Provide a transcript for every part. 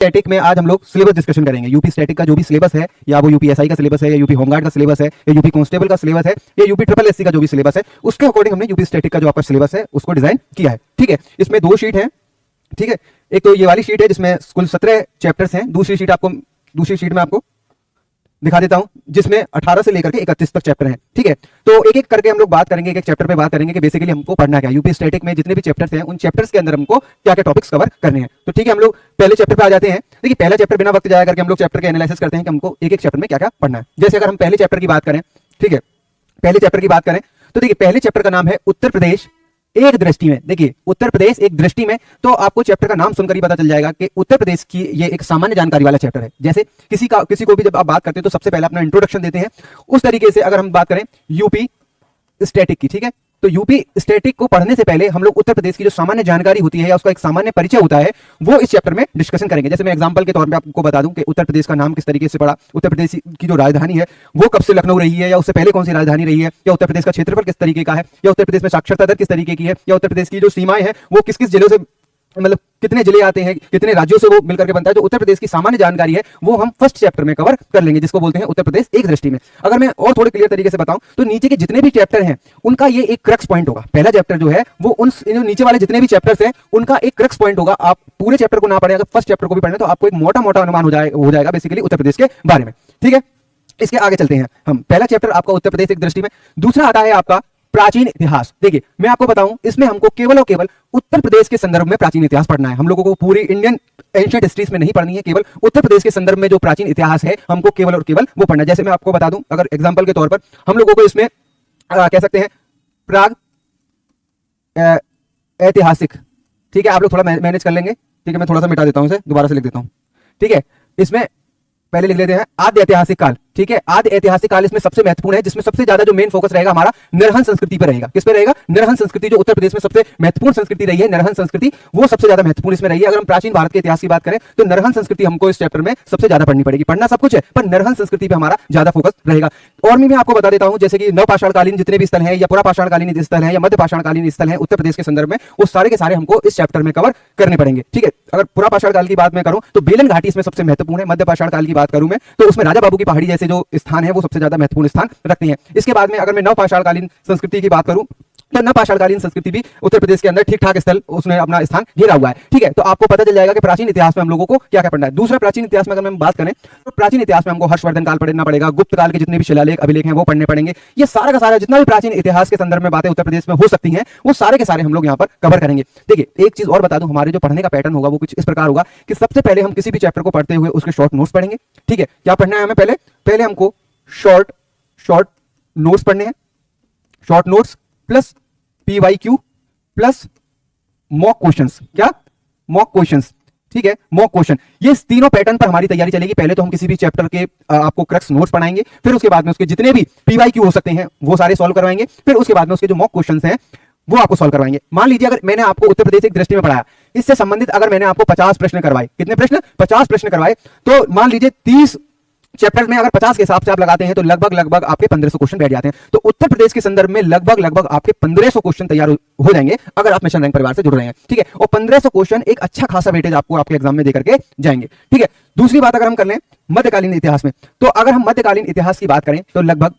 Static में आज हम लोग सिलेबस डिस्कशन करेंगे। यूपी स्टैटिक का जो भी सिलेबस है, या वो यूपीएसआई का सिलेबस है, या यूपी होमगार्ड का सिलेबस है, या यूपी कांस्टेबल का सिलेबस है, या यूपी ट्रिपल एससी का जो भी सिलेबस है, उसके अकॉर्डिंग हमने यूपी स्टैटिक का जो आपका सिलेबस है उसको डिजाइन किया है। ठीक है, इसमें 2 शीट है। ठीक है, एक तो ये वाली शीट है जिसमें कुल 17 चैप्टर्स हैं। दूसरी शीट में आपको दिखा देता हूं जिसमें 18 से लेकर के 31 तक चैप्टर हैं। ठीक है, तो एक एक करके हम लोग बात करेंगे, एक चैप्टर पे बात करेंगे कि बेसिकली हमको पढ़ना क्या है। यूपी स्टैटिक में जितने भी चैप्टर्स हैं उन चैप्टर्स के अंदर हमको क्या क्या टॉपिक्स कवर करने हैं। तो ठीक है, हम लोग पहले चैप्टर पे आ जाते हैं। देखिए, पहला चैप्टर बिना वक्त जाया करके हम लोग चैप्टर के एनालिसिस करते हैं कि हमको एक एक चैप्टर में क्या क्या पढ़ना है। जैसे अगर हम पहले चैप्टर की बात करें, ठीक है, पहले चैप्टर की बात करें तो देखिए, पहले चैप्टर का नाम है उत्तर प्रदेश एक दृष्टि में। देखिए, उत्तर प्रदेश एक दृष्टि में, तो आपको चैप्टर का नाम सुनकर ही पता चल जाएगा कि उत्तर प्रदेश की ये एक सामान्य जानकारी वाला चैप्टर है। जैसे किसी को भी जब आप बात करते हैं तो सबसे पहले अपना इंट्रोडक्शन देते हैं। उस तरीके से अगर हम बात करें यूपी स्टैटिक की, ठीक है, तो यूपी स्टैटिक को पढ़ने से पहले हम लोग उत्तर प्रदेश की जो सामान्य जानकारी होती है या उसका एक सामान्य परिचय होता है वो इस चैप्टर में डिस्कशन करेंगे। जैसे मैं एग्जांपल के तौर पे आपको बता दूं कि उत्तर प्रदेश का नाम किस तरीके से पड़ा, उत्तर प्रदेश की जो राजधानी है वो कब से लखनऊ रही है, या उससे पहले कौन सी राजधानी रही है, या उत्तर प्रदेश का क्षेत्रफल किस तरीके का है, या उत्तर प्रदेश में साक्षरता दर किस तरीके की है, या उत्तर प्रदेश की जो सीमाएं हैं वो किस किस जिलों से, मतलब कितने जिले आते हैं, कितने राज्यों से वो मिलकर के बनता है। जो उत्तर प्रदेश की सामान्य जानकारी है वो हम फर्स्ट चैप्टर में कवर कर लेंगे, जिसको बोलते हैं उत्तर प्रदेश एक दृष्टि में। अगर मैं और थोड़े क्लियर तरीके से बताऊं तो नीचे के जितने भी चैप्टर हैं उनका ये एक क्रक्स पॉइंट होगा। पहला चैप्टर जो है वो उन नीचे वाले जितने भी चैप्टर्स हैं उनका एक क्रक्स पॉइंट होगा। आप पूरे चैप्टर को ना पढ़े, अगर फर्स्ट चैप्टर को भी पढ़े तो आपको एक मोटा मोटा अनुमान हो जाएगा बेसिकली उत्तर प्रदेश के बारे में। ठीक है, इसके आगे चलते हैं हम। पहला चैप्टर आपका उत्तर प्रदेश एक दृष्टि में। दूसरा आता है आपका प्राचीन इतिहास। देखिए, मैं आपको बताऊं, इसमें हमको केवल और केवल उत्तर प्रदेश के संदर्भ में प्राचीन इतिहास पढ़ना है। हम लोगों को पूरी इंडियन एंशिएंट हिस्ट्रीज में नहीं पढ़नी है, केवल उत्तर प्रदेश के संदर्भ में जो प्राचीन इतिहास है हमको केवल और केवल वो पढ़ना है। जैसे मैं आपको बता दूं, अगर एग्जांपल के तौर पर हम लोगों को इसमें कह सकते हैं प्राग ऐतिहासिक। ठीक है, आप लोग थोड़ा मैनेज कर लेंगे। ठीक है, मैं थोड़ा सा मिटा देता हूं, इसे दोबारा से लिख देता हूं। ठीक है, इसमें पहले लिख लेते हैं आद्य ऐतिहासिक काल। ठीक है, आद्य ऐतिहासिक काल इसमें सबसे महत्वपूर्ण है, जिसमें सबसे ज्यादा जो मेन फोकस रहेगा हमारा नरहन संस्कृति पर रहेगा। किस पे रहेगा? नरहन संस्कृति, जो उत्तर प्रदेश में सबसे महत्वपूर्ण संस्कृति रही है, नरहन संस्कृति, वो सबसे ज्यादा महत्वपूर्ण इसमें रही है। अगर हम प्राचीन भारत के इतिहास की बात करें तो नरहन संस्कृति हमको इस चैप्टर में सबसे ज्यादा पढ़नी पड़ेगी। पढ़ना सब कुछ है पर नरहन संस्कृति पे हमारा ज्यादा फोकस रहेगा। और मैं आपको बता देता हूं, जैसे कि नवपाषाणकालीन जितने भी स्थल हैं, या पुरापाषाणकालीन स्थल हैं, या मध्य पाषाणकालीन स्थल हैं उत्तर प्रदेश के संदर्भ में, वो सारे के सारे हमको इस चैप्टर में कवर करने पड़ेंगे। ठीक है, अगर पुरापाषाण काल की बात मैं करूं तो बेलन घाटी इसमें सबसे महत्वपूर्ण है। मध्य पाषाण काल की बात करूं मैं तो उसमें राजा बाबू की पहाड़ी जैसे जो स्थान है वो सबसे ज्यादा महत्वपूर्ण स्थान रखती हैं। इसके बाद में अगर मैं नवपाषाणकालीन संस्कृति की बात करूं तो नवपाषाणकालीन संस्कृति भी उत्तर प्रदेश के अंदर ठीक ठाक स्थल उसने अपना स्थान घेरा हुआ है। ठीक है, तो आपको पता चल जाएगा कि प्राचीन इतिहास में हम लोगों को क्या क्या पढ़ना है। दूसरा, प्राचीन इतिहास में अगर हम बात करें तो प्राचीन इतिहास में हमको हर्षवर्धन काल पढ़ना पड़ेगा, गुप्त काल के जितने भी शिलालेख अभिलेख हैं वो पढ़ने पड़ेंगे। ये सारा का सारा जितना भी प्राचीन इतिहास के संदर्भ में बातें उत्तर प्रदेश में हो सकती हैं वो सारे के सारे हम लोग यहाँ पर कवर करेंगे। देखिए, एक चीज और बता दूं, हमारे जो पढ़ने का पैटर्न होगा वो कुछ इस प्रकार होगा कि सबसे पहले हम किसी भी चैप्टर को पढ़ते हुए उसके शॉर्ट नोट्स पढ़ेंगे। ठीक है, क्या पढ़ना है हमें? पहले हमको शॉर्ट नोट्स पढ़ने हैं। Short notes plus PYQ plus mock questions. क्या? Mock questions. ठीक है, मॉक क्वेश्चन। ये तीनों पैटर्न पर हमारी तैयारी चलेगी। पहले तो हम किसी भी चैप्टर के आपको क्रक्स नोट्स पढ़ाएंगे, फिर उसके बाद में उसके जितने भी PYQ हो सकते हैं वो सारे सॉल्व करवाएंगे, फिर उसके बाद में उसके जो मॉक क्वेश्चंस हैं वो आपको सॉल्व करवाएंगे। मान लीजिए अगर मैंने आपको उत्तर प्रदेश एक दृष्टि में पढ़ाया, इससे संबंधित अगर मैंने आपको 50 प्रश्न करवाए, कितने प्रश्न? 50 प्रश्न करवाए, तो मान लीजिए 30 चैप्टर में अगर 50 के हिसाब से आप लगाते हैं तो लगभग आपके 1500 क्वेश्चन बैठ जाते हैं। तो उत्तर प्रदेश के संदर्भ में लगभग आपके 1500 क्वेश्चन तैयार हो जाएंगे अगर आप मिशन रैंक परिवार से जुड़ रहे हैं। ठीक है, और 1500 क्वेश्चन एक अच्छा खासा वेटेज आपको आपके एग्जाम में देकर के जाएंगे। ठीक है, दूसरी बात अगर हम कर लें मध्यकालीन इतिहास में, तो अगर हम मध्यकालीन इतिहास की बात करें तो लगभग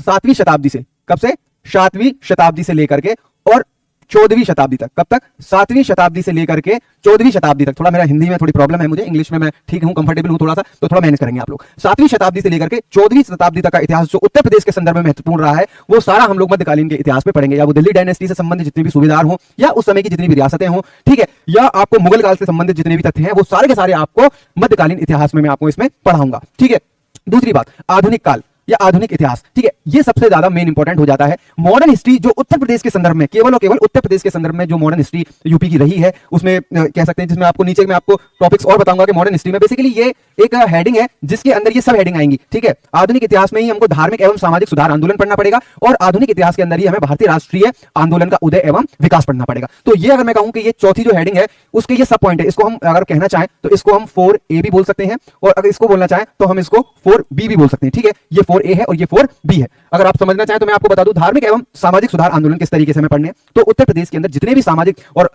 7वीं शताब्दी से, कब से? 7वीं शताब्दी से लेकर के और 14वीं शताब्दी तक। कब तक? 7वीं शताब्दी से लेकर के 14वीं शताब्दी तक। थोड़ा मेरा हिंदी में थोड़ी प्रॉब्लम है, मुझे इंग्लिश में मैं ठीक हूं, कंफर्टेबल हूं थोड़ा सा, तो थोड़ा मैनेज करेंगे आप लोग। 7वीं शताब्दी से लेकर के 14वीं शताब्दी तक का इतिहास जो उत्तर प्रदेश के संदर्भ में महत्वपूर्ण रहा है वो सारा हम लोग मध्यकालीन के इतिहास में पढ़ेंगे। या वो दिल्ली डायनेस्टी से संबंधित जितनी भी सुविधाएं हो, या उस समय की जितनी भी रियासतें हों, ठीक है, या आपको मुगल काल से संबंधित जितने भी तथ्य हैं वो सारे के सारे आपको मध्यकालीन इतिहास में मैं आपको इसमें पढ़ाऊंगा। ठीक है, दूसरी बात, आधुनिक काल या आधुनिक इतिहास। ठीक है, ये सबसे ज्यादा मेन इंपॉर्टेंट हो जाता है। मॉडर्न हिस्ट्री जो उत्तर प्रदेश के संदर्भ में, केवल और केवल उत्तर प्रदेश के संदर्भ में जो मॉडर्न हिस्ट्री यूपी की रही है उसमें कह सकते हैं, जिसमें आपको नीचे में आपको टॉपिक्स और बताऊंगा कि मॉडर्न हिस्ट्री में बेसिकली ये एक हेडिंग है जिसके अंदर ये सब हेडिंग आएंगी। ठीक है, आधुनिक इतिहास में ही हमको धार्मिक एवं सामाजिक सुधार आंदोलन पढ़ना पड़ेगा, और आधुनिक इतिहास के अंदर ही हमें भारतीय राष्ट्रीय आंदोलन का उदय एवं विकास पढ़ना पड़ेगा। तो ये अगर मैं कहूं कि ये चौथी जो हेडिंग है उसके ये सब पॉइंट है, इसको हम अगर कहना चाहें तो इसको हम 4A भी बोल सकते हैं, और अगर इसको बोलना चाहें तो हम इसको 4B भी बोल सकते हैं। ठीक है, ये 4A है और ये 4B है। अगर आप समझना चाहें तो मैं आपको बता दूं धार्मिक एवं सामाजिक सुधार आंदोलन किस तरीके से हमें पढ़ने हैं। तो उत्तर प्रदेश के अंदर जितने भी सामाजिक और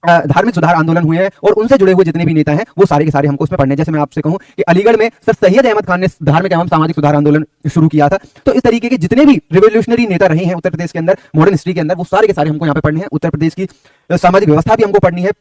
धार्मिक सुधार आंदोलन हुए हैं और उनसे जुड़े हुए जितने भी नेता हैं वो सारे के सारे हमको उसमें पढ़ने हैं। जैसे मैं आपसे कहूं कि अलीगढ़ में सर सैयद अहमद खान ने धार्मिक एवं सामाजिक सुधार आंदोलन शुरू किया था। तो इस तरीके के जितने भी रिवोल्यूशनरी नेता रहे हैं उत्तर प्रदेश के अंदर मॉडर्न हिस्ट्री के अंदर, वो सारे के सारे हमको यहाँ पे पढ़ने हैं। उत्तर प्रदेश की सामाजिक व्यवस्था भी हमको पढ़नी है,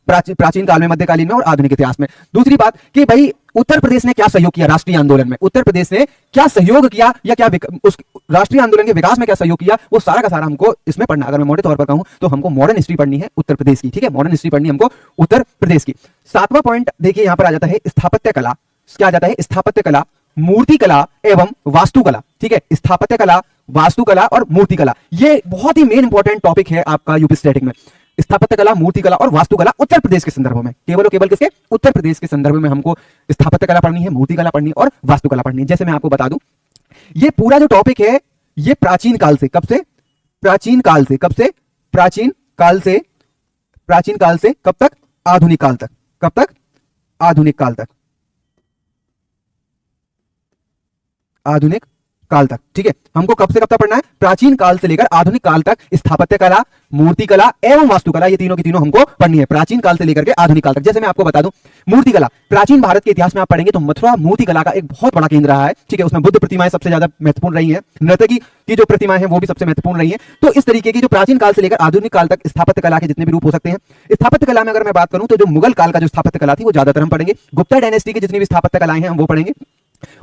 प्राचीन काल में, मध्यकालीन में और आधुनिक इतिहास में। दूसरी बात कि भाई उत्तर प्रदेश ने क्या सहयोग किया राष्ट्रीय आंदोलन में, उत्तर प्रदेश ने क्या सहयोग किया या क्या उस राष्ट्रीय आंदोलन के विकास में क्या सहयोग किया, वो सारा का सारा हमको इसमें पढ़ना। अगर मैं मोटे तौर पर कहूं तो हमको मॉडर्न हिस्ट्री पढ़नी है उत्तर प्रदेश की, ठीक है, मॉडर्न हिस्ट्री पढ़नी हमको उत्तर प्रदेश की। 7वां पॉइंट देखिए यहां पर आ जाता है स्थापत्य कला। क्या आ जाता है? स्थापत्य कला, मूर्ति कला एवं वास्तुकला, ठीक है, स्थापत्य कला, वास्तुकला और मूर्ति कला, ये बहुत ही मेन इंपॉर्टेंट टॉपिक है आपका यूपी स्टैटिक में। स्थापत्य कला, मूर्ति कला और वास्तुकला उत्तर प्रदेश के संदर्भ में, केवल और केवल किसके? उत्तर प्रदेश के संदर्भ में हमको स्थापत्य कला पढ़नी है, मूर्ति कला पढ़नी है और वास्तुकला पढ़नी है। जैसे मैं आपको बता दूं, ये पूरा जो टॉपिक है ये प्राचीन काल से, कब से? प्राचीन काल से, कब से? प्राचीन काल से, प्राचीन काल से कब तक? आधुनिक काल तक। कब तक? आधुनिक काल तक, आधुनिक काल तक, ठीक है। हमको कब से कब तक पढ़ना है? प्राचीन काल से लेकर आधुनिक काल तक स्थापत्य कला, मूर्ति कला एवं वास्तुकला, ये तीनों की तीनों हमको पढ़नी है प्राचीन काल से लेकर के आधुनिक काल तक। जैसे मैं आपको बता दूं, मूर्ति कला, प्राचीन भारत के इतिहास में आप पढ़ेंगे तो मथुरा मूर्ति कला का एक बहुत बड़ा केंद्र रहा है, ठीक है। उसमें बुद्ध प्रतिमाएं सबसे ज्यादा महत्वपूर्ण रही है, नर्तकी की जो प्रतिमाएं हैं वो भी सबसे महत्वपूर्ण रही है। तो इस तरीके की जो प्राचीन काल से लेकर आधुनिक काल तक स्थापत्य कला के जितने भी रूप हो सकते हैं। स्थापत्य कला में अगर मैं बात करूं तो जो मुगल काल का जो स्थापत्य कला थी वो ज्यादातर हम पढ़ेंगे। गुप्ता डायनेस्टी की जितनी भी स्थापत्य कलाएं हैं हम वो पढ़ेंगे,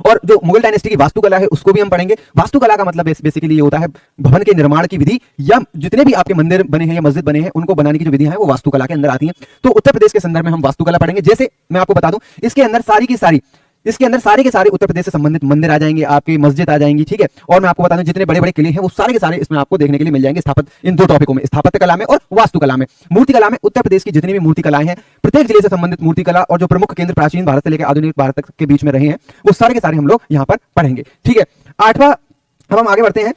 और जो मुगल डायनेस्टी की वास्तुकला है उसको भी हम पढ़ेंगे। वास्तुकला का मतलब बेसिकली ये होता है भवन के निर्माण की विधि, या जितने भी आपके मंदिर बने हैं या मस्जिद बने हैं उनको बनाने की जो विधियां हैं वो वास्तुकला के अंदर आती हैं। तो उत्तर प्रदेश के संदर्भ में हम वास्तुकला पढ़ेंगे। जैसे मैं आपको बता दूं, इसके अंदर सारी की सारी, इसके अंदर सारे के सारे उत्तर प्रदेश से संबंधित मंदिर आ जाएंगे, आपकी मस्जिद आ जाएंगी, ठीक है। और मैं आपको बता दूं जितने बड़े बड़े किले हैं वो सारे के सारे इसमें आपको देखने के लिए मिल जाएंगे इन दो टॉपिकों में, स्थापत्य कला में और वास्तुकला में। मूर्ति कला में उत्तर प्रदेश की जितनी भी मूर्ति कलाएं हैं, प्रत्येक जिले से संबंधित मूर्ति कला और जो प्रमुख केंद्र प्राचीन भारत से लेकर आधुनिक भारत तक के बीच में रहे हैं वो सारे के सारे हम लोग यहाँ पर पढ़ेंगे, ठीक है। 8वां, अब हम आगे बढ़ते हैं,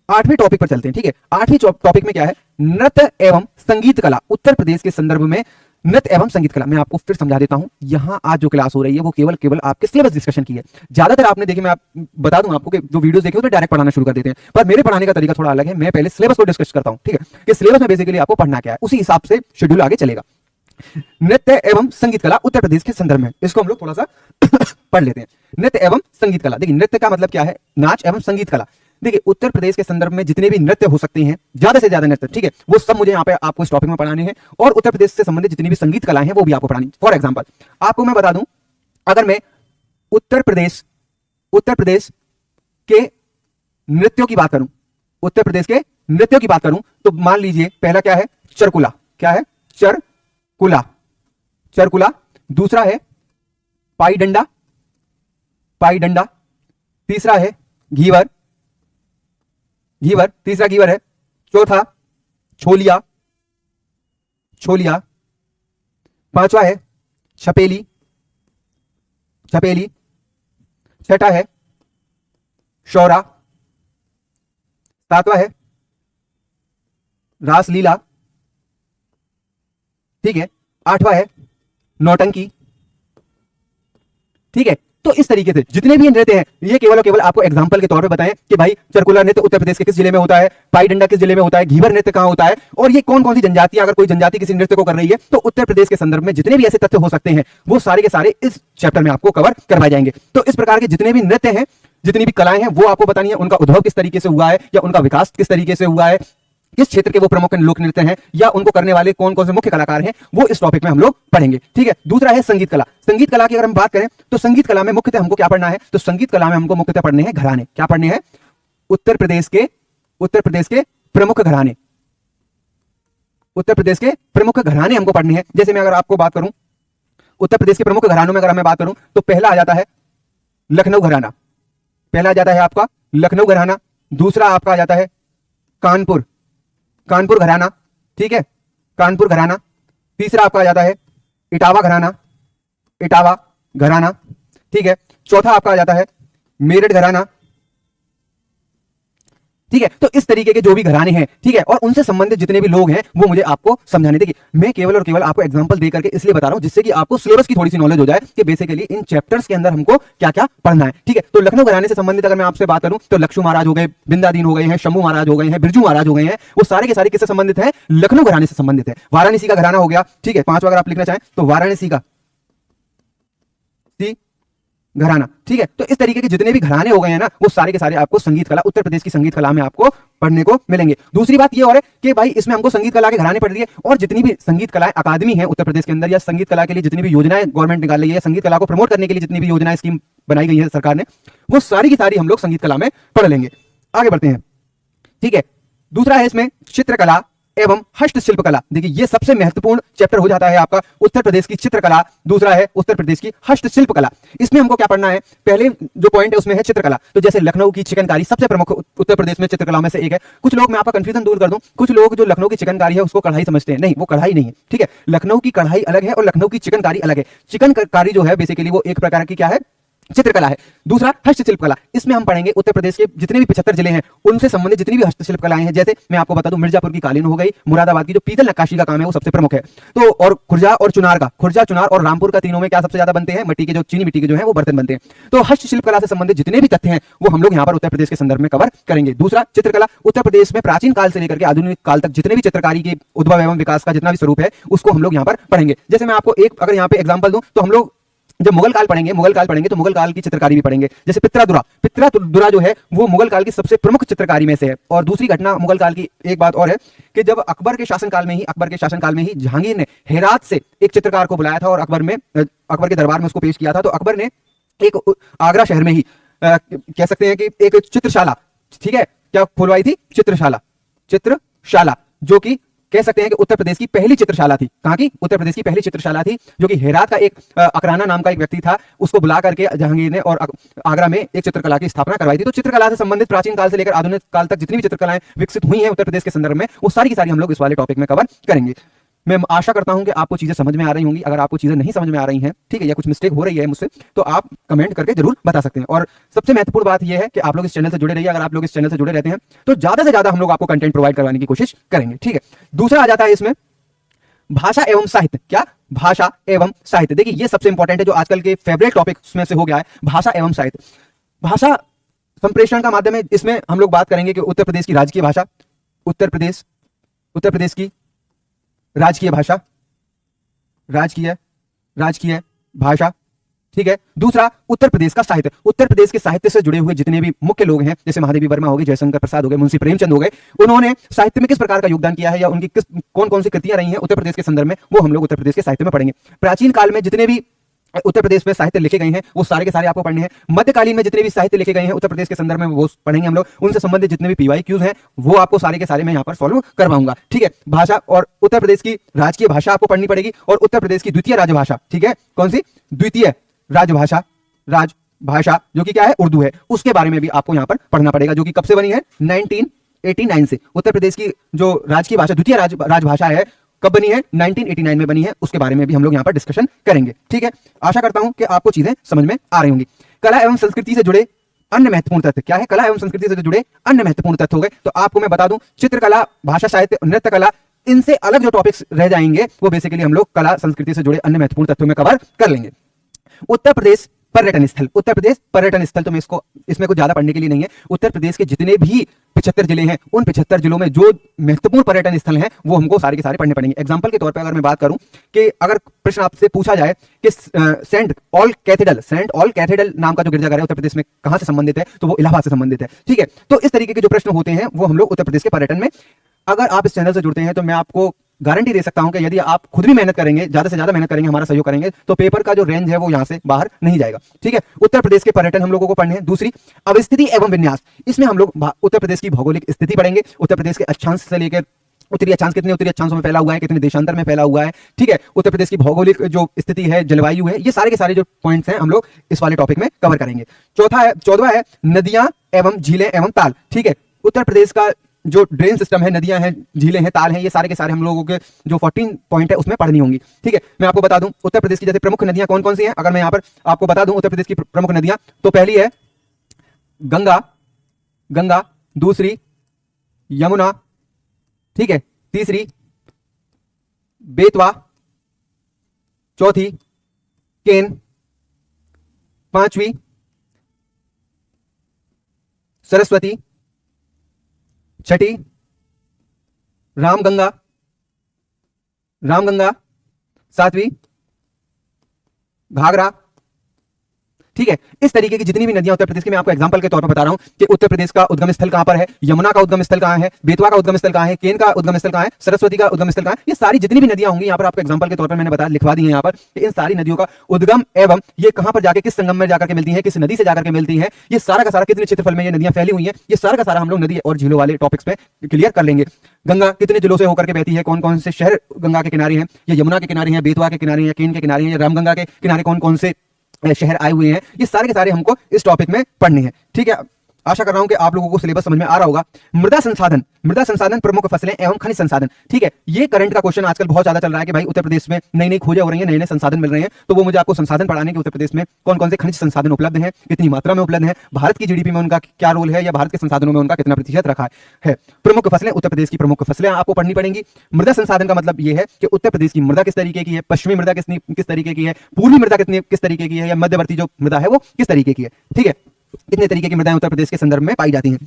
8वें टॉपिक पर चलते हैं, ठीक है। 8वीं टॉपिक में क्या है? नृत्य एवं संगीत कला। उत्तर प्रदेश के संदर्भ में नृत्य एवं संगीत कला, मैं आपको फिर समझा देता हूं। यहां आज जो क्लास हो रही है वो केवल आपके सिलेबस डिस्कशन की है। ज्यादातर आपने देखी, मैं बता दूं आपको कि जो वीडियोस देखे उसमें डायरेक्ट पढ़ाना शुरू कर देते हैं, पर मेरे पढ़ाने का तरीका थोड़ा अलग है। मैं पहले सिलेबस को डिस्कस करता हूं, ठीक है, कि सिलेबस में बेसिकली आपको पढ़ना क्या है, उसी हिसाब से शेड्यूल आगे चलेगा। नृत्य एवं संगीत कला उत्तर प्रदेश के संदर्भ में, इसको हम लोग थोड़ा सा पढ़ लेते हैं। नृत्य एवं संगीत कला, देखिए नृत्य का मतलब क्या है? नाच एवं संगीत कला। देखिए उत्तर प्रदेश के संदर्भ में जितने भी नृत्य हो सकते हैं, ज्यादा से ज्यादा नृत्य, ठीक है, वो सब मुझे यहाँ पे आपको इस टॉपिक में पढ़ाने हैं। और उत्तर प्रदेश से संबंधित जितनी भी संगीत कलाएं हैं वो भी आपको पढ़ानी। फॉर एग्जांपल आपको मैं बता दूं, अगर मैं उत्तर प्रदेश के नृत्यों की बात करूं, उत्तर प्रदेश के नृत्यों की बात करूं तो मान लीजिए पहला क्या है? चरकुला। क्या है? चरकुला, चरकुला। दूसरा है पाई डंडा, पाई डंडा। तीसरा है घीवर, घीवर, तीसरा घीवर है। चौथा छोलिया, छोलिया। पांचवा है छपेली, छपेली। छठा है शौरा। सातवां है रासलीला, ठीक है। आठवां है नौटंकी, ठीक है। तो इस तरीके से जितने भी नृत्य हैं ये केवल और केवल आपको एग्जांपल के तौर पे बताएं कि भाई चरकुला नृत्य उत्तर प्रदेश के किस जिले में होता है, पाई डंडा किस जिले में होता है, घीवर नृत्य कहां होता है, और ये कौन कौन सी जनजातियां, अगर कोई जनजाति किसी नृत्य को कर रही है तो उत्तर प्रदेश के संदर्भ में जितने भी ऐसे तथ्य हो सकते हैं वो सारे के सारे इस चैप्टर में आपको कवर करवाए जाएंगे। तो इस प्रकार के जितने भी नृत्य हैं, जितनी भी कलाएं हैं वो आपको बतानी है, उनका उद्भव किस तरीके से हुआ है या उनका विकास किस तरीके से हुआ है, किस क्षेत्र के वो प्रमुख लोक नृत्य हैं या उनको करने वाले कौन कौन से मुख्य कलाकार हैं, वो इस टॉपिक में हम लोग पढ़ेंगे, ठीक है। दूसरा है संगीत कला। संगीत कला की अगर हम बात करें तो संगीत कला में मुख्यतः हमको क्या पढ़ना है? तो संगीत कला में हमको मुख्यतः पढ़ने हैं घराने। क्या पढ़ने हैं? उत्तर प्रदेश के प्रमुख घराने, उत्तर प्रदेश के प्रमुख घराने हमको पढ़ने हैं। जैसे मैं अगर आपको बात करूं उत्तर प्रदेश के प्रमुख घरानों में अगर मैं बात करूं तो पहला आ जाता है लखनऊ घराना, पहला आ जाता है आपका लखनऊ घराना। दूसरा आपका आ जाता है कानपुर, कानपुर घराना, ठीक है, कानपुर घराना। तीसरा आपका आ जाता है इटावा घराना, इटावा घराना, ठीक है। चौथा आपका आ जाता है मेरठ घराना। ठीक है। तो इस तरीके के जो भी घराने हैं, ठीक है, और उनसे संबंधित जितने भी लोग हैं वो मुझे आपको समझाने। देखिए मैं केवल और केवल आपको एग्जांपल दे करके इसलिए बता रहा हूं जिससे कि आपको सिलेबस की थोड़ी सी नॉलेज हो जाए कि बेसिकली इन चैप्टर्स के अंदर हमको क्या क्या पढ़ना है। ठीक है, तो लखनऊ घराने से संबंधित अगर मैं आपसे बात करूं तो लक्ष्मण महाराज हो गए, बिंदादीन हो गए हैं, शंभू महाराज हो गए हैं, बिरजू महाराज हो गए हैं, वो सारे के सारे किससे संबंधित हैं? लखनऊ घराने से संबंधित है। वाराणसी का घराना हो गया, ठीक है, पांचवा अगर आप लिखना चाहें तो वाराणसी का घराना। ठीक है, तो इस तरीके के जितने भी घराने हो गए हैं ना वो सारे के सारे आपको संगीत कला, उत्तर प्रदेश की संगीत कला में आपको पढ़ने को मिलेंगे। दूसरी बात ये और है कि भाई इसमें हमको संगीत कला के घराने पढ़ दिए, और जितनी भी संगीत कला अकादमी है उत्तर प्रदेश के अंदर, या संगीत कला के लिए जितनी भी योजनाएं गवर्नमेंट निकाल रही है, संगीत कला को प्रमोट करने के लिए जितनी भी योजनाएं स्कीम बनाई गई है सरकार ने, वो सारी की सारी हम लोग संगीत कला में पढ़ लेंगे। आगे बढ़ते हैं। ठीक है, दूसरा है इसमें चित्रकला एवं हस्तशिल्प कला। देखिए ये सबसे महत्वपूर्ण चैप्टर हो जाता है आपका, उत्तर प्रदेश की चित्रकला, दूसरा है उत्तर प्रदेश की हस्तशिल्प कला। इसमें हमको क्या पढ़ना है? पहले जो पॉइंट है उसमें है चित्रकला। तो जैसे लखनऊ की चिकनकारी सबसे प्रमुख उत्तर प्रदेश में चित्रकला में से एक है। कुछ लोग, मैं आपका कंफ्यूजन दूर कर दूं, कुछ लोग जो लखनऊ की चिकनकारी है उसको कढ़ाई समझते हैं, नहीं वो कढ़ाई नहीं है। ठीक है, लखनऊ की कढ़ाई अलग है और लखनऊ की चिकनकारी अलग है। चिकनकारी जो है बेसिकली वो एक प्रकार की क्या है? चित्रकला है। दूसरा हस्तशिल्प कला, इसमें हम पढ़ेंगे उत्तर प्रदेश के जितने भी 75 जिले हैं उनसे संबंधित जितनी भी हस्तशिल्प कलाएं हैं। जैसे मैं आपको बता दूं, मिर्जापुर की कालीन हो गई, मुरादाबाद की जो पीतल नक्काशी का काम है वो सबसे प्रमुख है। तो और खुर्जा और चुनार का, खुर्जा चुनार और रामपुर का, तीनों में क्या सबसे ज्यादा बनते हैं? मिट्टी के जो, चीनी मिट्टी के जो है वो बर्तन बनते हैं। तो हस्तशिल्प कला से संबंधित जितने भी तथ्य हैं वो हम लोग यहाँ पर उत्तर प्रदेश के संदर्भ में कवर करेंगे। दूसरा चित्रकला, उत्तर प्रदेश में प्राचीन काल से लेकर के आधुनिक काल तक जितने भी चित्रकारी के उद्भव एवं विकास का जितना भी स्वरूप है उसको हम लोग यहाँ पर पढ़ेंगे। जैसे मैं आपको एक अगर यहाँ पे एग्जाम्पल दूं तो हम लोग जब मुगल काल पढ़ेंगे तो मुगल काल की चित्रकारी भी पढ़ेंगे। जैसे पित्रादुरा जो है वो मुगल काल की सबसे प्रमुख चित्रकारी में से है। और दूसरी घटना मुगल काल की एक बात और है कि जब अकबर के शासनकाल में ही जहांगीर ने हेरात से एक चित्रकार को बुलाया था और अकबर के दरबार में उसको पेश किया था। तो अकबर ने एक आगरा शहर में ही कह सकते हैं कि एक चित्रशाला, ठीक है, क्या खुलवाई थी? चित्रशाला, जो कि कह सकते हैं कि उत्तर प्रदेश की पहली चित्रशाला थी। कहां की? उत्तर प्रदेश की पहली चित्रशाला थी, जो कि हेरात का एक अकराना नाम का एक व्यक्ति था, उसको बुला करके जहांगीर ने और आगरा में एक चित्रकला की स्थापना करवाई थी। तो चित्रकला से संबंधित प्राचीन काल से लेकर आधुनिक काल तक जितनी भी चित्रकलाएं विकसित हुई हैं उत्तर प्रदेश के संदर्भ में, वो सारी की सारी हम लोग इस वाले टॉपिक में कवर करेंगे। मैं आशा करता हूं कि आपको चीजें समझ में आ रही होंगी। अगर आपको चीजें नहीं समझ में आ रही हैं, ठीक है, या कुछ मिस्टेक हो रही है मुझसे, तो आप कमेंट करके जरूर बता सकते हैं। और सबसे महत्वपूर्ण बात यह है कि आप लोग इस चैनल से जुड़े रहिए। अगर आप लोग इस चैनल से जुड़े रहते हैं तो ज्यादा से ज्यादा हम लोग आपको कंटेंट प्रोवाइड करवाने की कोशिश करेंगे। ठीक है, दूसरा आ जाता है इसमें भाषा एवं साहित्य। क्या? भाषा एवं साहित्य। देखिए ये सबसे इंपॉर्टेंट है, जो आजकल के फेवरेट टॉपिक्स में से हो गया है, भाषा एवं साहित्य। भाषा संप्रेषण का माध्यम है। इसमें हम लोग बात करेंगे कि उत्तर प्रदेश की राजकीय भाषा, उत्तर प्रदेश की राजकीय भाषा, राजकीय भाषा, ठीक है। दूसरा उत्तर प्रदेश का साहित्य। उत्तर प्रदेश के साहित्य से जुड़े हुए जितने भी मुख्य लोग हैं, जैसे महादेवी वर्मा हो गए, जयशंकर प्रसाद हो गए, मुंशी प्रेमचंद हो गए, उन्होंने साहित्य में किस प्रकार का योगदान किया है या उनकी कौन कौन सी कृतियां रही हैं उत्तर प्रदेश के संदर्भ में, वो हम लोग उत्तर प्रदेश के साहित्य में पढ़ेंगे। प्राचीन काल में जितने भी उत्तर प्रदेश में साहित्य लिखे गए हैं वो सारे के सारे आपको पढ़ने हैं। मध्यकालीन में जितने भी साहित्य लिखे गए हैं उत्तर प्रदेश के संदर्भ में वो पढ़ेंगे हम लोग। उनसे संबंधित जितने भी PYQs हैं वो आपको सारे के सारे मैं यहाँ पर सॉल्व करवाऊंगा। ठीक है, भाषा और उत्तर प्रदेश की राजकीय भाषा आपको पढ़नी पड़ेगी, और उत्तर प्रदेश की द्वितीय राजभाषा, ठीक है, कौन सी? द्वितीय राजभाषा, जो कि क्या है? उर्दू है। उसके बारे में भी आपको यहाँ पर पढ़ना पड़ेगा, जो कि कब से बनी है? 1989 से। उत्तर प्रदेश की जो राजकीय भाषा, द्वितीय राजभाषा है, कब बनी है? 1989 में बनी है। उसके बारे में भी हम लोग यहाँ पर डिस्कशन करेंगे। ठीक है, आशा करता हूं कि आपको चीजें समझ में आ रही होंगी। कला एवं संस्कृति से जुड़े अन्य महत्वपूर्ण तथ्य। क्या है? कला एवं संस्कृति से जुड़े अन्य महत्वपूर्ण तथ्य हो गए। तो आपको मैं बता दूं, चित्रकला, भाषा साहित्य, नृत्य कला, इनसे अलग जो टॉपिक्स रह जाएंगे वो बेसिकली हम लोग कला संस्कृति से जुड़े अन्य महत्वपूर्ण तथ्यों में कवर कर लेंगे। उत्तर प्रदेश पर्यटन स्थल, तो मैं इसमें कुछ ज्यादा पढ़ने के लिए नहीं है। उत्तर प्रदेश के जितने भी 75 जिले हैं, उन 75 जिलों में जो महत्वपूर्ण पर्यटन स्थल हैं वो हमको सारे के सारे पढ़ने पड़ेंगे। एग्जांपल के तौर पे अगर मैं बात करूं कि अगर प्रश्न आपसे पूछा जाए कि सेंट ऑल कैथेड्रल नाम का जो गिरजाघर है उत्तर प्रदेश में कहां से संबंधित है, तो वो इलाहाबाद से संबंधित है। ठीक है, तो इस तरीके के जो प्रश्न होते हैं वो हम लोग उत्तर प्रदेश के पर्यटन में, अगर आप इस चैनल से जुड़ते हैं तो मैं आपको गारंटी दे सकता हूं कि यदि आप खुद भी मेहनत करेंगे, ज्यादा से ज्यादा मेहनत करेंगे, हमारा सहयोग करेंगे, तो पेपर का जो रेंज है वो यहां से बाहर नहीं जाएगा। ठीक है, उत्तर प्रदेश के पर्यटन हम लोगों को पढ़ने हैं। दूसरी अवस्थिति एवं विन्यास, इसमें हम लोग उत्तर प्रदेश की भौगोलिक स्थिति पढ़ेंगे। उत्तर प्रदेश के अक्षांश से लेकर उत्तरी अक्षांश, कितने उत्तरी अक्षांशों में फैला हुआ है, कितने देशांतर में फैला हुआ है। ठीक है, उत्तर प्रदेश की भौगोलिक जो स्थिति है, जलवायु है, ये सारे के सारे जो पॉइंट्स हैं हम लोग इस वाले टॉपिक में कवर करेंगे। 14वां है नदियां एवं झीलें एवं ताल। ठीक है, उत्तर प्रदेश का जो ड्रेन सिस्टम है, नदियां हैं, झीलें हैं, ताल हैं, ये सारे के सारे हम लोगों के जो 14 पॉइंट है उसमें पढ़नी होंगी। ठीक है, मैं आपको बता दूं उत्तर प्रदेश की जैसे प्रमुख नदियां कौन कौन सी हैं। अगर मैं यहां पर आपको बता दूं उत्तर प्रदेश की प्रमुख नदियां, तो पहली है गंगा, दूसरी यमुना, ठीक है, तीसरी बेतवा, चौथी केन, पांचवी सरस्वती, छठी रामगंगा, सातवीं घाघरा, ठीक है। इस तरीके की जितनी भी नदियां उत्तर प्रदेश की, मैं आपको एग्जांपल के तौर पर बता रहा हूं कि उत्तर प्रदेश का उद्गम स्थल कहां पर है, यमुना का उद्गम स्थल कहां है, बेतवा का उद्गम स्थल कहां है, केन का उद्गम स्थल कहां है, सरस्वती का उद्गम स्थल कहां है। ये सारी जितनी भी नदियां होंगी यहां पर आपको एग्जांपल के तौर पर मैंने बता लिखवा दी है यहां पर कि इन सारी नदियों का उद्गम एवं ये कहां पर जाकर किस संगम में जाकर के मिलती है, किस नदी से जाकर के मिलती है, ये सारा का सारा कितने क्षेत्रफल में ये नदियां फैली हुई है, ये सारा का सारा हम लोग नदी और झीलों वाले टॉपिक्स पे क्लियर कर लेंगे। गंगा कितने जिलों से होकर के बहती है, कौन कौन से शहर गंगा के किनारे हैं, या यमुना के किनारे हैं, बेतवा के किनारे हैं, केन के किनारे हैं, या रामगंगा के किनारे कौन कौन से शहर आए हुए हैं, ये सारे के सारे हमको इस टॉपिक में पढ़ने हैं, ठीक है। आशा कर रहा हूं कि आप लोगों को सिलेबस समझ में आ रहा होगा। मृदा संसाधन प्रमुख फसलें एवं खनिज संसाधन, ठीक है। ये करंट का क्वेश्चन आजकल बहुत ज्यादा चल रहा है कि भाई उत्तर प्रदेश में नई नई खोजें हो रही हैं, नए नए संसाधन मिल रहे हैं, तो वो मुझे आपको संसाधन पढ़ाने के उत्तर प्रदेश में कौन कौन से खनिज संसाधन उपलब्ध हैं, कितनी मात्रा में उपलब्ध है, भारत की जीडीपी में उनका क्या रोल है, या भारत के संसाधनों में उनका कितना प्रतिशत रखा है। प्रमुख फसलें, उत्तर प्रदेश की प्रमुख फसलें आपको पढ़नी पड़ेंगी। मृदा संसाधन का मतलब यह है कि उत्तर प्रदेश की मृदा किस तरीके की है, पश्चिमी मृदा किस तरीके की है, पूर्वी मृदा किस तरीके की है, या मध्यवर्ती जो मृदा है वो किस तरीके की है, ठीक है। कितने तरीके की मृदाएं उत्तर प्रदेश के संदर्भ में पाई जाती हैं।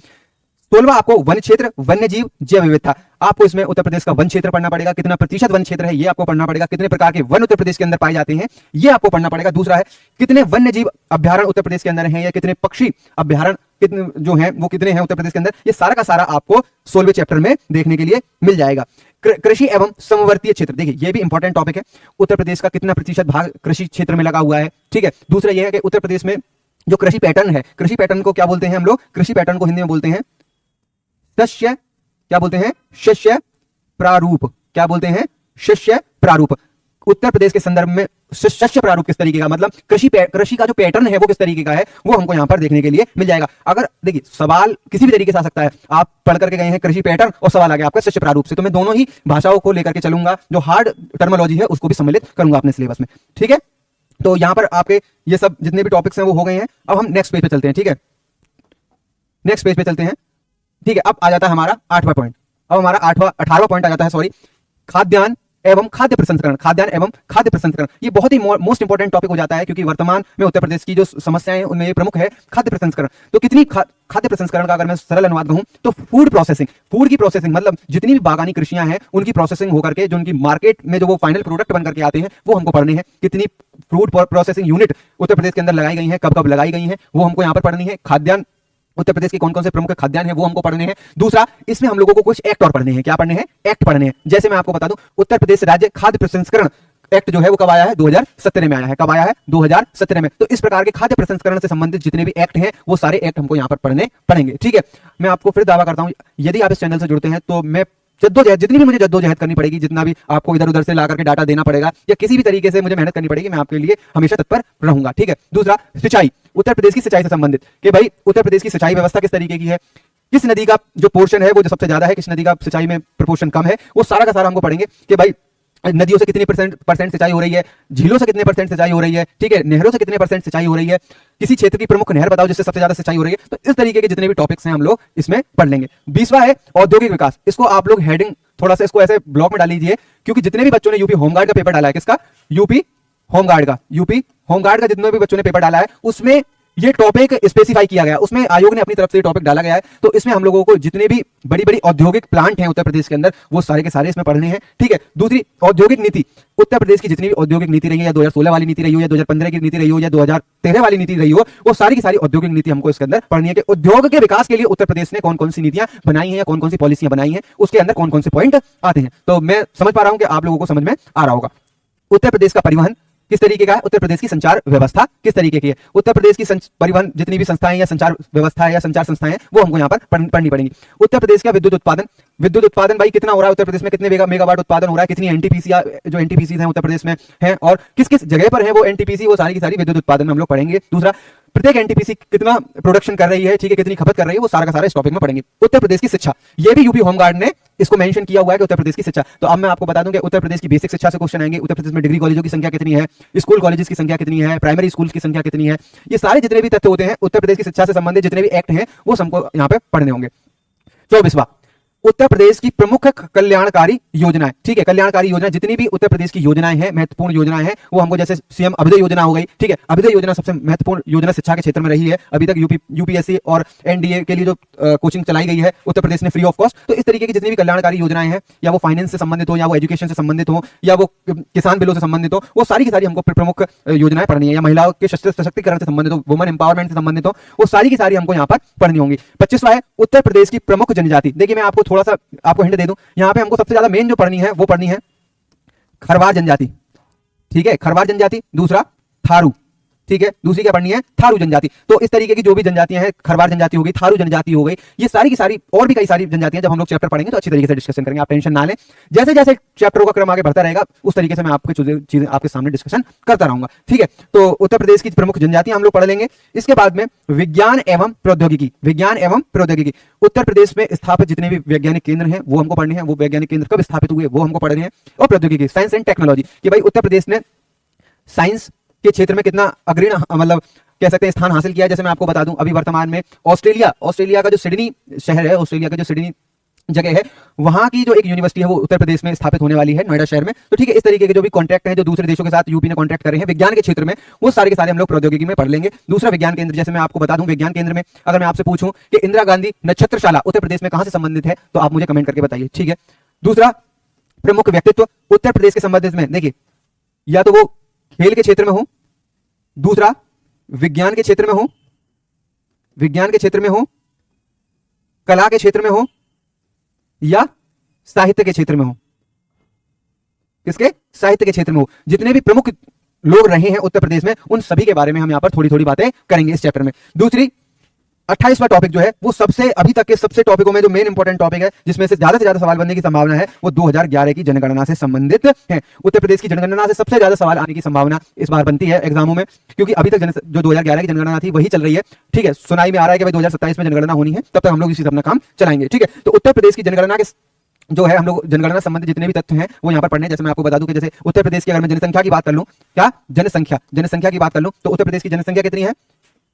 16वां आपको वन क्षेत्र, वन्य जीव, जैव विविधता, आपको इसमें उत्तर प्रदेश का वन क्षेत्र पढ़ना पड़ेगा, कितना प्रतिशत वन क्षेत्र है ये आपको पढ़ना पड़ेगा, कितने प्रकार के वन उत्तर प्रदेश के अंदर पाए जाते हैं ये आपको पढ़ना पड़ेगा। दूसरा है कितने वन्य जीव अभ्यारण्य उत्तर प्रदेश के अंदर हैं, या कितने पक्षी अभ्यारण्य कितने जो हैं वो कितने हैं उत्तर प्रदेश के अंदर, ये सारा का सारा आपको 16वें चैप्टर में देखने के लिए मिल जाएगा। कृषि एवं समवर्तीय क्षेत्र, देखिए ये भी इंपॉर्टेंट टॉपिक है। उत्तर प्रदेश का कितना प्रतिशत भाग कृषि क्षेत्र में लगा हुआ है, ठीक है। दूसरा यह है कि उत्तर प्रदेश में जो कृषि पैटर्न है, कृषि पैटर्न को क्या बोलते हैं हम लोग, कृषि पैटर्न को हिंदी में बोलते हैं शस्य, क्या बोलते हैं, शस्य प्रारूप, क्या बोलते हैं, शस्य प्रारूप। उत्तर प्रदेश के संदर्भ में शस्य प्रारूप किस तरीके का, मतलब कृषि का जो पैटर्न है वो किस तरीके का है, वो हमको यहां पर देखने के लिए मिल जाएगा। अगर देखिए सवाल किसी भी तरीके से आ सकता है, आप पढ़ करके गए हैं कृषि पैटर्न और सवाल आ गया आपका शस्य प्रारूप से, तो मैं दोनों ही भाषाओं को लेकर के चलूंगा, जो हार्ड टर्मोलॉजी है उसको भी सम्मिलित करूंगा अपने सिलेबस में, ठीक है। तो यहां पर आपके ये सब जितने भी टॉपिक्स हैं वो हो गए हैं। अब हम नेक्स्ट पेज पे चलते हैं, ठीक है, नेक्स्ट पेज पे चलते हैं, ठीक है। अब आ जाता है हमारा 8वां पॉइंट, अब हमारा 18वां पॉइंट आ जाता है, सॉरी, खाद्यान्न एवं खाद्य प्रसंस्करण, खाद्यान्न एवं खाद्य प्रसंस्करण। ये बहुत ही मोस्ट इंपॉर्टेंट टॉपिक हो जाता है, क्योंकि वर्तमान में उत्तर प्रदेश की जो समस्याएं हैं उनमें ये प्रमुख है खाद्य प्रसंस्करण। तो कितनी खाद्य प्रसंस्करण का अगर मैं सरल अनुवाद कहूं तो फूड प्रोसेसिंग, फूड की प्रोसेसिंग मतलब जितनी भी बागानी कृषियां हैं उनकी प्रोसेसिंग होकर के जो उनकी मार्केट में जो वो फाइनल प्रोडक्ट बन करके आते हैं वो हमको पढ़ने हैं। कितनी food processing unit Uttar Pradesh के अंदर लगाई गई है, कब कब लगाई गई है, वो हमको यहाँ पर पढ़नी है। खाद्यान्न उत्तर प्रदेश के कौन कौन से प्रमुख खाद्यान्न है वो हमको पढ़ने हैं। दूसरा, इसमें हम लोगों को कुछ एक्ट और पढ़ने हैं। क्या पढ़ने हैं? एक्ट पढ़ने हैं। जैसे मैं आपको बता दूं, उत्तर प्रदेश राज्य खाद्य प्रसंस्करण एक्ट जो है वो कब आया है? 2017 में आया है। कब आया है? 2017 में। तो इस प्रकार के खाद्य प्रसंस्करण से संबंधित जितने भी एक्ट हैं वो सारे एक्ट हमको यहाँ पर पढ़ने पड़ेंगे, ठीक है। मैं आपको फिर दावा करता हूं, यदि आप इस चैनल से जुड़ते हैं तो मैं जद्दोजहद, जितनी भी मुझे जद्दोजहद करनी पड़ेगी, जितना भी आपको इधर उधर से ला करके डाटा देना पड़ेगा या किसी भी तरीके से मुझे मेहनत करनी पड़ेगी, मैं आपके लिए हमेशा तत्पर रहूंगा, ठीक है। दूसरा, सिंचाई, उत्तर प्रदेश की सिंचाई से संबंधित कि भाई उत्तर प्रदेश की सिंचाई व्यवस्था किस तरीके की है, किस नदी का जो पोर्शन है वो जो सबसे ज्यादा है, किस नदी का सिंचाई में प्रपोर्शन कम है, वो सारा का सारा हमको पढ़ेंगे कि भाई नदियों से कितनी परसेंट सिंचाई हो रही है, झीलों से कितने परसेंट सिंचाई हो रही है, ठीक है, नहरों से कितने परसेंट सिंचाई हो रही है, किसी क्षेत्र की प्रमुख नहर बताओ जिससे सबसे ज्यादा सिंचाई हो रही है। तो इस तरीके के जितने भी टॉपिक्स हैं हम लोग इसमें पढ़ लेंगे। 20वां है औद्योगिक विकास। इसको आप लोग हेडिंग थोड़ा सा इसको ऐसे ब्लॉक में डाल लीजिए, क्योंकि जितने भी बच्चों ने यूपी होमगार्ड का पेपर डाला है, किसका? यूपी होमगार्ड का जितने भी बच्चों ने पेपर डाला है उसमें ये टॉपिक स्पेसिफाई किया गया, उसमें आयोग ने अपनी तरफ से टॉपिक डाला गया है। तो इसमें हम लोगों को जितने भी बड़ी बड़ी औद्योगिक प्लांट हैं उत्तर प्रदेश के अंदर वो सारे के सारे इसमें पढ़ने हैं, ठीक है। दूसरी, औद्योगिक नीति, उत्तर प्रदेश की जितनी भी औद्योगिक नीति रही है, या 2016 वाली नीति रही हो, या 2015 की नीति रही हो, या 2013 वाली नीति रही हो, वो सारी की सारी औद्योगिक नीति हमको इसके अंदर पढ़नी है कि उद्योग के विकास के लिए उत्तर प्रदेश ने कौन कौन सी नीतियां बनाई हैं या कौन कौन सी पॉलिसियां बनाई हैं, उसके अंदर कौन कौन से पॉइंट आते हैं। तो मैं समझ पा रहा हूं कि आप लोगों को समझ में आ रहा होगा। उत्तर प्रदेश का परिवहन किस तरीके का है, उत्तर प्रदेश की संचार व्यवस्था किस तरीके की है, उत्तर प्रदेश की परिवहन जितनी भी संस्थाएं या संचार व्यवस्था है या संचार संस्थाएं हैं वो हमको यहाँ पर पढ़नी पड़ेंगी। उत्तर प्रदेश का विद्युत उत्पादन भाई कितना हो रहा है उत्तर प्रदेश में, कितने मेगावाट उत्पादन हो रहा है, कितनी एनटीपीसी जो एनटीपीसी हैं उत्तर प्रदेश में हैं और किस किस जगह पर है वो एनटीपीसी, वो सारी की सारी विद्युत उत्पादन में हम लोग पढ़ेंगे। दूसरा, प्रत्येक एनटीपीसी कितना प्रोडक्शन कर रही है, ठीक है, कितनी खपत कर रही है, वो सारा का सारा इस टॉपिक में पढ़ेंगे। उत्तर प्रदेश की शिक्षा, ये भी यूपी होमगार्ड ने इसको मेंशन किया हुआ है कि उत्तर प्रदेश की शिक्षा। तो अब मैं आपको बता दूं कि उत्तर प्रदेश की बेसिक शिक्षा से क्वेश्चन आएंगे। उत्तर प्रदेश में डिग्री कॉलेजों की संख्या कितनी है, स्कूल कॉलेजेस की संख्या कितनी है, प्राइमरी स्कूल की संख्या कितनी है, ये सारे जितने भी तथ्य होते हैं उत्तर प्रदेश की शिक्षा से संबंधित जितने भी एक्ट हैं वो हमको यहाँ पे पढ़ने होंगे। 24वां, उत्तर प्रदेश की प्रमुख कल्याणकारी योजनाएं, ठीक है, कल्याणकारी योजना जितनी भी उत्तर प्रदेश की योजनाएं हैं, महत्वपूर्ण योजनाएं हैं, वो हमको जैसे सीएम अभ्युदय योजना हो गई, ठीक है, अभ्युदय योजना सबसे महत्वपूर्ण योजना शिक्षा के क्षेत्र में रही है अभी तक। यूपीएससी और एनडीए के लिए जो कोचिंग चलाई गई है उत्तर प्रदेश ने फ्री ऑफ कॉस्ट। तो इस तरीके की जितनी भी कल्याणकारी योजनाएं हैं, या वो फाइनेंस से संबंधित हो, या वो एजुकेशन से संबंधित हो, या वो किसान बिलों से संबंधित हो, वो सारी की सारी हमको प्रमुख योजनाएं पढ़नी है, या महिलाओं के सशक्तिकरण से संबंधित हो, वुमेन एम्पावरमेंट से संबंधित हो, वो सारी की सारी हमको यहाँ पर पढ़नी होंगी। 25वां है उत्तर प्रदेश की प्रमुख जनजाति। देखिए मैं आपको थोड़ा सा आपको हिंट दे दूं, यहाँ पे हमको सबसे ज्यादा मेन जो पढ़नी है वो पढ़नी है खरवार जनजाति, ठीक है, खरवार जनजाति। दूसरा थारू, ठीक है, दूसरी क्या पढ़नी है, थारू जनजाति। तो इस तरीके की जो भी जनजातियां हैं, खरवार जनजाति हो गई, थारू जनजाति हो गई, ये सारी की सारी और भी कई सारी जनजातियां जब हम लोग चैप्टर पढ़ेंगे तो अच्छी तरीके से डिस्कशन करेंगे, आप टेंशन ना लें। जैसे जैसे चैप्टरों का क्रम आगे बढ़ता रहेगा उस तरीके से मैं आपको चीजें आपके सामने डिस्कशन करता रहूंगा, ठीक है। तो उत्तर प्रदेश की प्रमुख जनजातियां हम लोग पढ़ लेंगे। इसके बाद में विज्ञान एवं प्रौद्योगिकी, विज्ञान एवं प्रौद्योगिकी, उत्तर प्रदेश में स्थापित जितने भी वैज्ञानिक केंद्र हैं वो हमको पढ़ने हैं, वो वैज्ञानिक केंद्र कब स्थापित हुए वो हमको पढ़ने हैं। और प्रौद्योगिकी, साइंस एंड टेक्नोलॉजी, कि भाई उत्तर प्रदेश ने साइंस के क्षेत्र में कितना अग्रणी मतलब कह सकते हैं स्थान हासिल किया है। जैसे मैं आपको बता दूं, अभी वर्तमान में ऑस्ट्रेलिया का जो सिडनी शहर है, ऑस्ट्रेलिया का जो सिडनी जगह है, वहां की जो एक यूनिवर्सिटी है वो उत्तर प्रदेश में स्थापित होने वाली है, नोएडा शहर में। तो ठीक है, इस तरीके के जो भी कॉन्ट्रैक्ट हैं जो दूसरे देशों के साथ यूपी ने कॉन्ट्रैक्ट करे हैं विज्ञान के क्षेत्र में, वो सारे के सारे हम लोग प्रौद्योगिकी में पढ़ लेंगे। दूसरा विज्ञान केंद्र, जैसे मैं आपको बता दूं, विज्ञान केंद्र में अगर मैं आपसे पूछूं कि इंदिरा गांधी नक्षत्रशाला उत्तर प्रदेश में कहां से संबंधित है, तो आप मुझे कमेंट करके बताइए, ठीक है। दूसरा प्रमुख व्यक्तित्व उत्तर प्रदेश के संबंधित में, देखिए या तो वो खेल के क्षेत्र में हो, दूसरा विज्ञान के क्षेत्र में हो, कला के क्षेत्र में हो, या साहित्य के क्षेत्र में हो। किसके? साहित्य के क्षेत्र में हो। जितने भी प्रमुख लोग रहे हैं उत्तर प्रदेश में उन सभी के बारे में हम यहां पर थोड़ी थोड़ी बातें करेंगे इस चैप्टर में। दूसरी 28वां टॉपिक जो है वो सबसे अभी तक के सबसे टॉपिकों में जो मेन इंपॉर्टेंट टॉपिक है, जिसमें से ज्यादा सवाल बनने की संभावना है, वो 2011 की जनगणना से संबंधित है। उत्तर प्रदेश की जनगणना से सबसे ज्यादा सवाल आने की संभावना इस बार बनती है एग्जामों में, क्योंकि अभी तक जो 2011 की जनगणना थी वही चल रही है, ठीक है। सुनाई में आ रहा है कि भाई 2027 में जनगणना होनी है, तब तक हम लोग इसी से अपना काम चलाएंगे, ठीक है। तो उत्तर प्रदेश की जनगणना के जो है हम लोग जनगणना संबंधित जितने भी तथ्य हैं वो यहाँ पर पढ़ने। जैसे मैं आपको बता दूं कि जैसे उत्तर प्रदेश की अगर मैं जनसंख्या की बात कर लूं, क्या जनसंख्या की बात कर लूं, तो उत्तर प्रदेश की जनसंख्या कितनी है?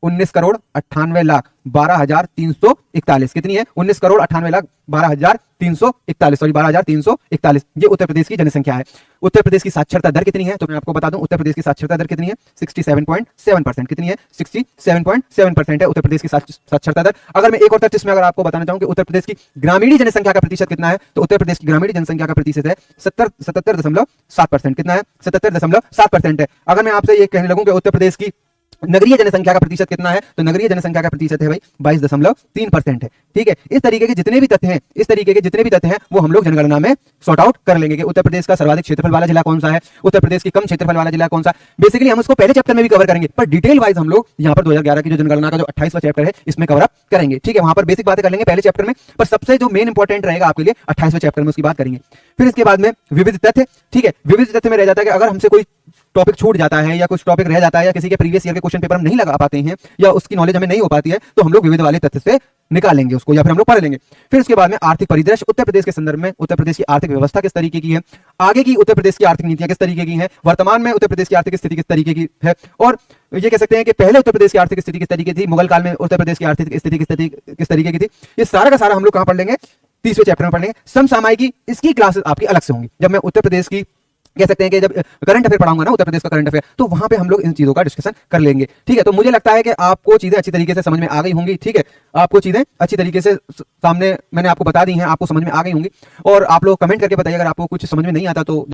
19,98,12,341। कितनी है? 19,98,12,341, सॉरी 12,341। ये उत्तर प्रदेश की जनसंख्या है। उत्तर प्रदेश की साक्षरता दर कितनी है? तो मैं आपको बता दूं उत्तर प्रदेश की साक्षरता दर कितनी है? 67.7%। कितनी है? 67.7% है उत्तर प्रदेश की साक्षरता दर। अगर मैं एक और तथ्य इसमें अगर आपको बताना चाहूं कि उत्तर प्रदेश की ग्रामीण जनसंख्या का प्रतिशत कितना है, तो उत्तर प्रदेश की ग्रामीण जनसंख्या का प्रतिशत है 77.7%। कितना है? 77.7% है। अगर मैं आपसे ये कहने लगूं कि उत्तर प्रदेश की नगरीय जनसंख्या का प्रतिशत कितना है, तो नगरीय जनसंख्या का प्रतिशत है भाई 22.3% है, ठीक है। इस तरीके के जितने भी तथ्य हैं वो हम लोग जनगणना में सॉर्ट आउट कर लेंगे कि उत्तर प्रदेश का सर्वाधिक क्षेत्रफल वाला जिला कौन सा है, उत्तर प्रदेश की कम क्षेत्रफल वाला जिला कौन सा। बेसिकली हम उसको पहले चैप्टर में भी कवर करेंगे, पर डिटेल वाइज हम लोग यहाँ पर 2011 की जो जनगणना का जो 28वां चैप्टर है इसमें कवर अप करेंगे, ठीक है। वहां पर बेसिक बातें कर लेंगे पहले चैप्टर में, पर सबसे जो मेन इंपॉर्टेंट रहेगा आपके लिए 28वें चैप्टर में उसकी बात करेंगे। फिर इसके बाद में विविध तथ्य, ठीक है। विविध तथ्य में रह जाता है कि अगर हमसे कोई टॉपिक छूट जाता है या कुछ टॉपिक रह जाता है या किसी के प्रीवियस ईयर के क्वेश्चन पेपर हम नहीं लगा पाते हैं या उसकी नॉलेज हमें नहीं हो पाती है, तो हम लोग विविध वाले तथ्य से निकालेंगे उसको या फिर हम लोग पढ़ लेंगे। फिर उसके बाद में आर्थिक परिदृश्य, उत्तर प्रदेश के संदर्भ में उत्तर प्रदेश की आर्थिक व्यवस्था किस तरीके की है, आगे की उत्तर प्रदेश की आर्थिक नीतियां किस तरीके की हैं, वर्तमान में उत्तर प्रदेश की आर्थिक स्थिति किस तरीके की है, और ये कह सकते हैं कि पहले उत्तर प्रदेश की आर्थिक स्थिति किस तरीके थी, मुगल काल में उत्तर प्रदेश की आर्थिक स्थिति किस तरीके की थी। ये सारा का सारा हम लोग कहां पढ़ लेंगे? 30वें चैप्टर में पढ़ लेंगे। समसामयिकी, इसकी क्लासेस आपकी अलग से होंगी। जब मैं उत्तर प्रदेश की कह सकते हैं कि जब करंट अफेयर पढ़ाऊंगा ना, उत्तर प्रदेश का करंट अफेयर, तो वहां पे हम लोग इन चीजों का डिस्कशन कर लेंगे, ठीक है। तो मुझे लगता है कि आपको चीजें अच्छी तरीके से समझ में आ गई होंगी, ठीक है। आपको चीजें अच्छी तरीके से सामने मैंने आपको बता दी हैं, आपको समझ में आ गई होंगी। और आप लोग कमेंट करके बताइए अगर आपको कुछ समझ में नहीं आता तो।